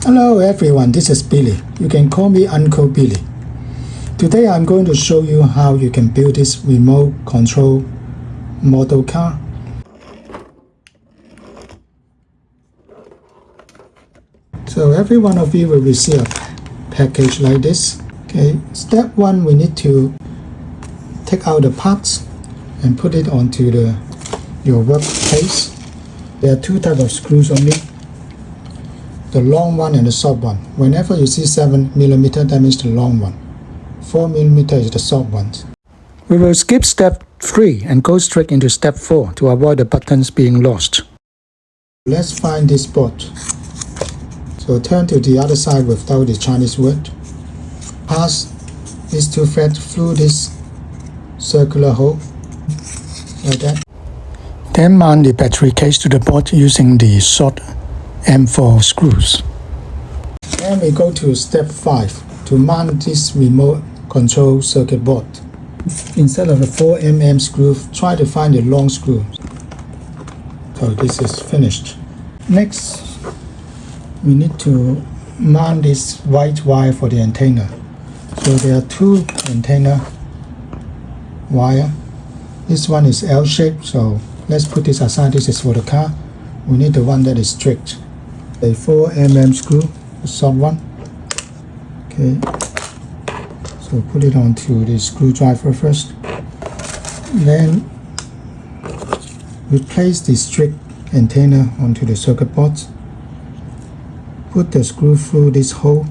Hello everyone, this is Billy. You can call me Uncle Billy. Today I'm going to show you how you can build this remote control model car. So every one of you will receive a package like this. Okay, step 1, we need to take out the parts and put it onto your workplace. There are 2 types of screws only, the long one and the short one. Whenever you see 7mm, that means the long one. 4mm is the short one. We will skip step 3 and go straight into step 4 to avoid the buttons being lost. Let's find this spot. So turn to the other side without the Chinese word. Pass these 2 threads through this circular hole, like that. Then mount the battery case to the board using the short M4 screws. Then we go to step 5 to mount this remote control circuit board. Instead of the 4mm screw, try to find the long screw. So this is finished. Next, we need to mount this white wire for the antenna. So there are 2 antenna wire. This one is L-shaped, so let's put this aside. This is for the car. We need the one that is straight. A 4mm screw, the short one. Okay. So put it onto the screwdriver first. Then replace the straight antenna onto the circuit board. Put the screw through this hole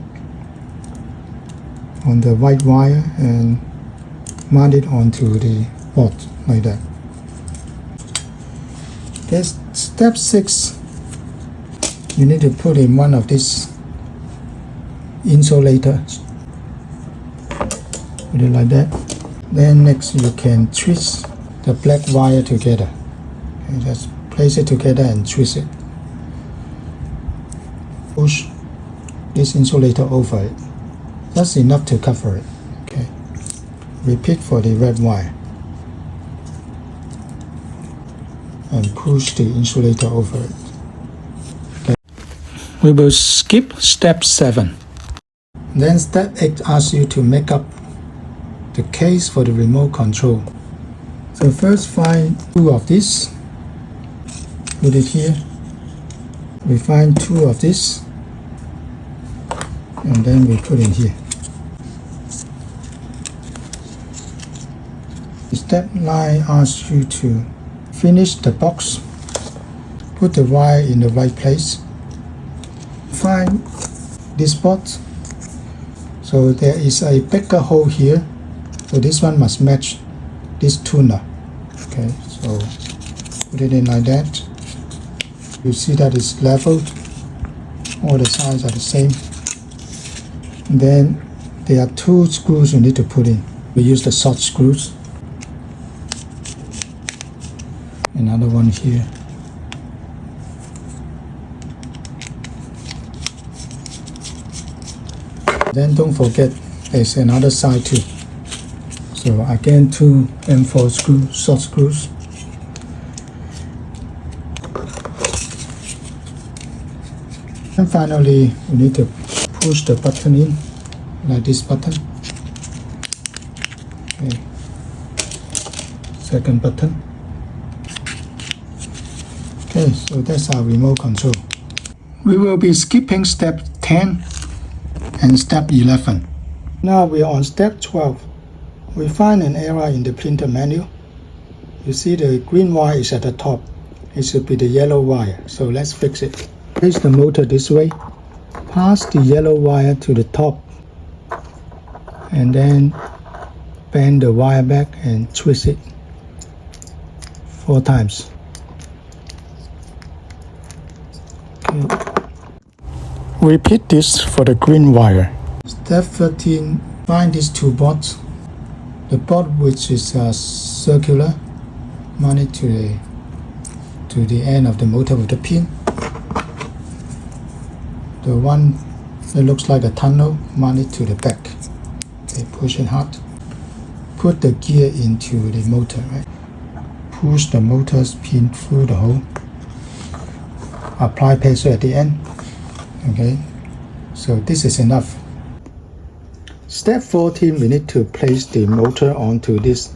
on the white wire and mount it onto the board like that. There's step 6. You need to put in one of these insulators. Put it like that. Then next you can twist the black wire together. Okay, just place it together and twist it. Push this insulator over it. That's enough to cover it. Okay. Repeat for the red wire. And push the insulator over it. Okay. We will skip step 7. Then step 8 asks you to make up the case for the remote control. So first find 2 of this. Put it here. We find 2 of this. And then we put in here. Step 9 asks you to finish the box. Put the wire in the right place. Find this spot. So there is a bigger hole here. So this one must match this tuner. Okay, so put it in like that. You see that it's leveled. All the sides are the same. And then there are 2 screws you need to put in. We use the short screws. Another one here. Then don't forget there's another side too. So again 2 M4 screws, short screws. And finally we need to push the button in, like this button. Okay. Second button. Okay, so that's our remote control. We will be skipping step 10 and step 11. Now we are on step 12. We find an error in the printer manual. You see the green wire is at the top. It should be the yellow wire, so let's fix it. Place the motor this way. Pass the yellow wire to the top. And then bend the wire back and twist it 4 times. Repeat this for the green wire. Step 13, find these 2 boards. The board which is circular, mount it to the end of the motor with the pin. The one that looks like a tunnel, mount it to the back. Okay, push it hard. Put the gear into the motor, right? Push the motor's pin through the hole. Apply pressure at the end. Okay, So this is enough. Step 14, we need to place the motor onto this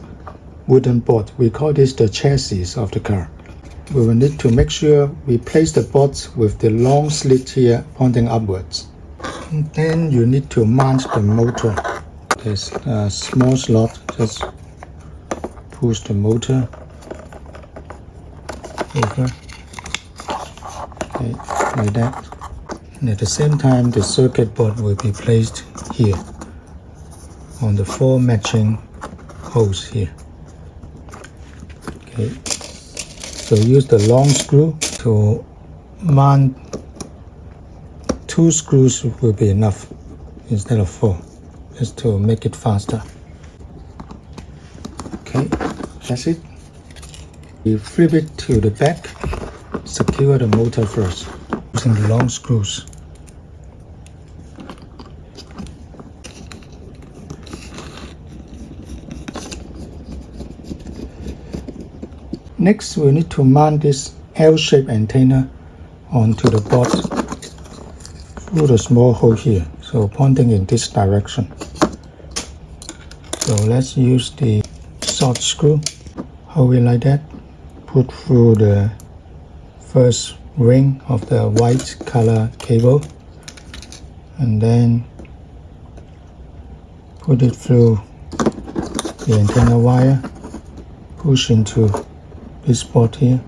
wooden board. We call this the chassis of the car. We will need to make sure we place the board with the long slit here pointing upwards. And then you need to mount the motor. There's a small slot, just push the motor over, okay, like that. And at the same time, the circuit board will be placed here on the 4 matching holes here. Okay, so use the long screw to mount. 2 screws will be enough instead of 4, just to make it faster. Okay, that's it. We flip it to the back, secure the motor first using the long screws. Next, we need to mount this L-shaped antenna onto the board through the small hole here, so pointing in this direction. So let's use the short screw, hold it like that, put through the first ring of the white color cable, and then put it through the antenna wire, push into this spot here.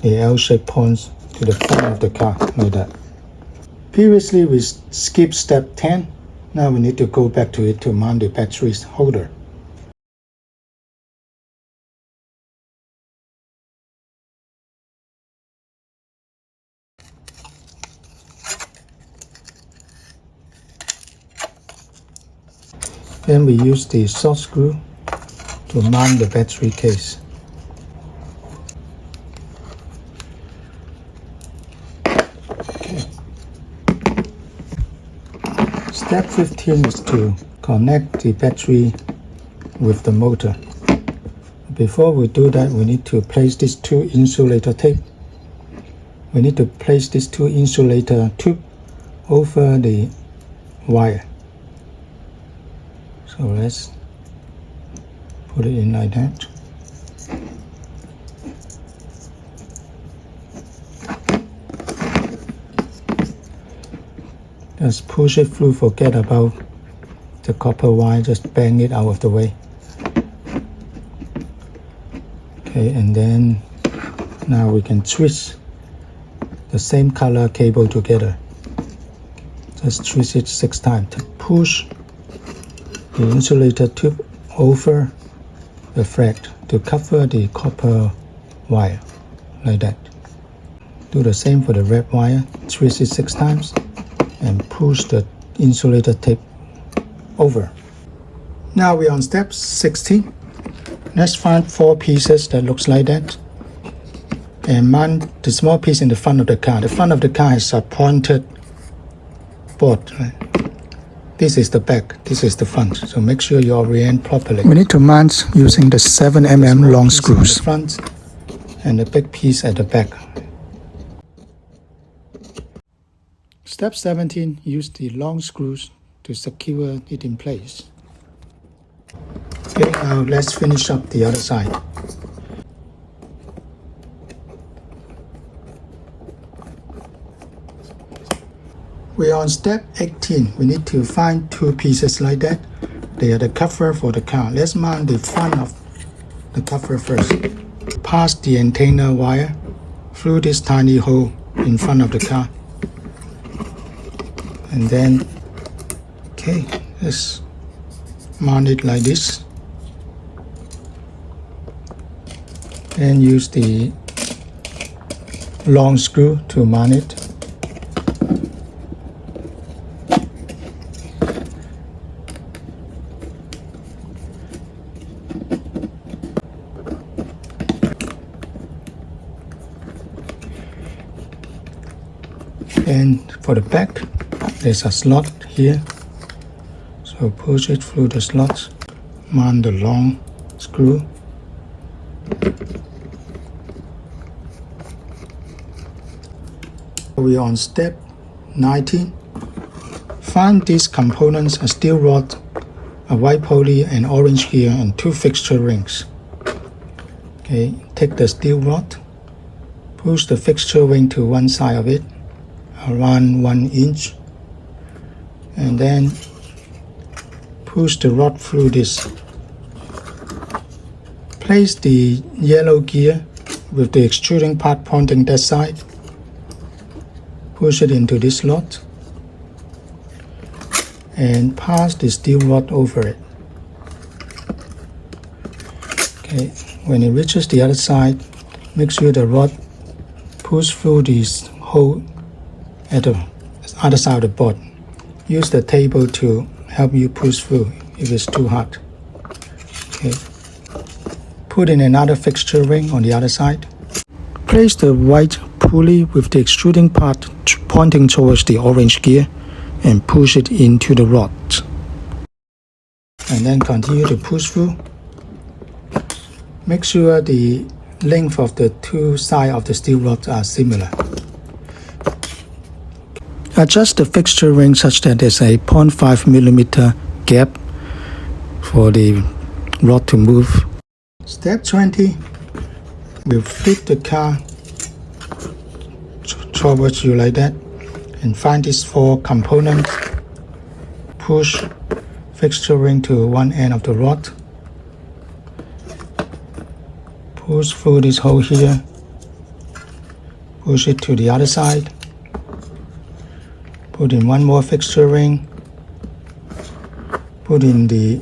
The L-shape points to the front of the car like that. Previously we skipped step 10. Now we need to go back to it to mount the battery holder. Then we use the short screw to mount the battery case. Step 15 is to connect the battery with the motor. Before we do that, we need to place these 2 insulator tape. We need to place these 2 insulator tube over the wire. So let's put it in like that. Just push it through, forget about the copper wire, just bang it out of the way. Okay, and then now we can twist the same color cable together. Just twist it 6 times to push the insulator tube over the thread to cover the copper wire, like that. Do the same for the red wire, twist it 6 times and push the insulator tape over. Now we're on step 16. Let's find 4 pieces that looks like that and mount the small piece in the front of the car. The front of the car has a pointed board, right? This is the back, this is the front, so make sure you orient properly. We need to mount using the 7 mm long screws. The front and the big piece at the back. Step 17, use the long screws to secure it in place. Okay, now let's finish up the other side. We're on step 18. We need to find 2 pieces like that. They are the cover for the car. Let's mount the front of the cover first. Pass the antenna wire through this tiny hole in front of the car. And then, okay, let's mount it like this. Then use the long screw to mount it. And for the back, there's a slot here, so push it through the slot, mount the long screw. We are on step 19. Find these components: a steel rod, a white pulley, an orange gear, and 2 fixture rings. Okay, take the steel rod, push the fixture ring to one side of it, around 1 inch, and then push the rod through this. Place the yellow gear with the extruding part pointing that side. Push it into this slot and pass the steel rod over it. Okay, when it reaches the other side, make sure the rod push through this hole at the other side of the board. Use the table to help you push through if it's too hard. Okay. Put in another fixture ring on the other side. Place the white pulley with the extruding part pointing towards the orange gear and push it into the rod. And then continue to push through. Make sure the length of the 2 sides of the steel rod are similar. Adjust the fixture ring such that there's a 0.5 millimeter gap for the rod to move. Step 20, we'll flip the car towards you like that and find these 4 components. Push fixture ring to one end of the rod. Push through this hole here. Push it to the other side. Put in one more fixture ring. Put in the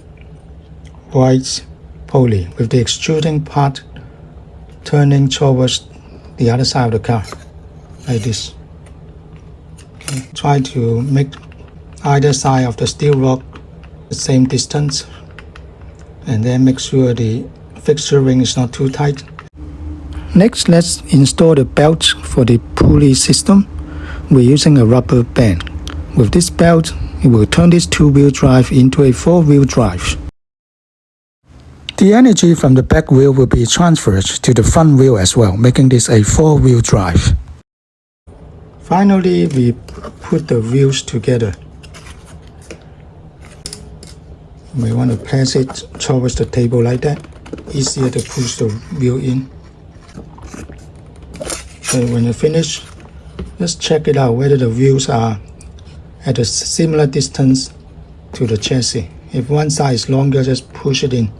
white pulley with the extruding part turning towards the other side of the car, like this. Okay. Try to make either side of the steel rod the same distance, and then make sure the fixture ring is not too tight. Next, let's install the belt for the pulley system. We're using a rubber band. With this belt, it will turn this 2-wheel drive into a 4-wheel drive. The energy from the back wheel will be transferred to the front wheel as well, making this a 4-wheel drive. Finally, we put the wheels together. You may want to place it towards the table like that. Easier to push the wheel in. So when you finish, just check it out whether the wheels are at a similar distance to the chassis. If one side is longer, just push it in.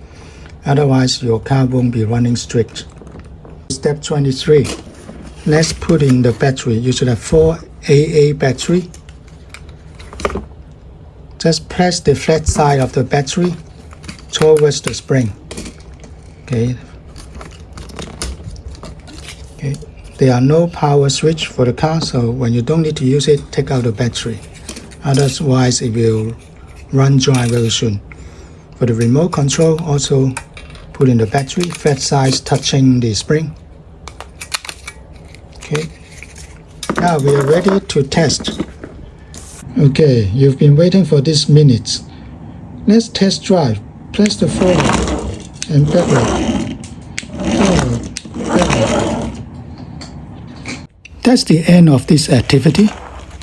Otherwise, your car won't be running straight. Step 23. Let's put in the battery. You should have 4 AA battery. Just press the flat side of the battery towards the spring. Okay. There are no power switch for the car, so when you don't need to use it, take out the battery. Otherwise, it will run dry very soon. For the remote control, also put in the battery, flat side touching the spring. Okay. Now we are ready to test. Okay, you've been waiting for this minutes. Let's test drive. Press the forward and backward. Forward, backward. That's the end of this activity.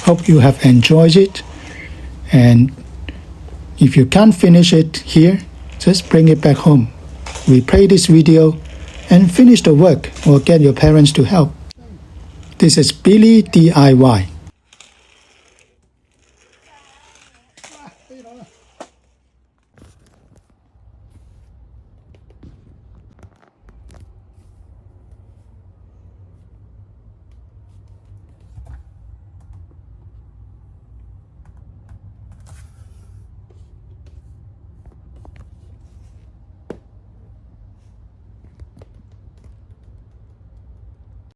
Hope you have enjoyed it. And if you can't finish it here, just bring it back home. Replay this video and finish the work or get your parents to help. This is Billy DIY.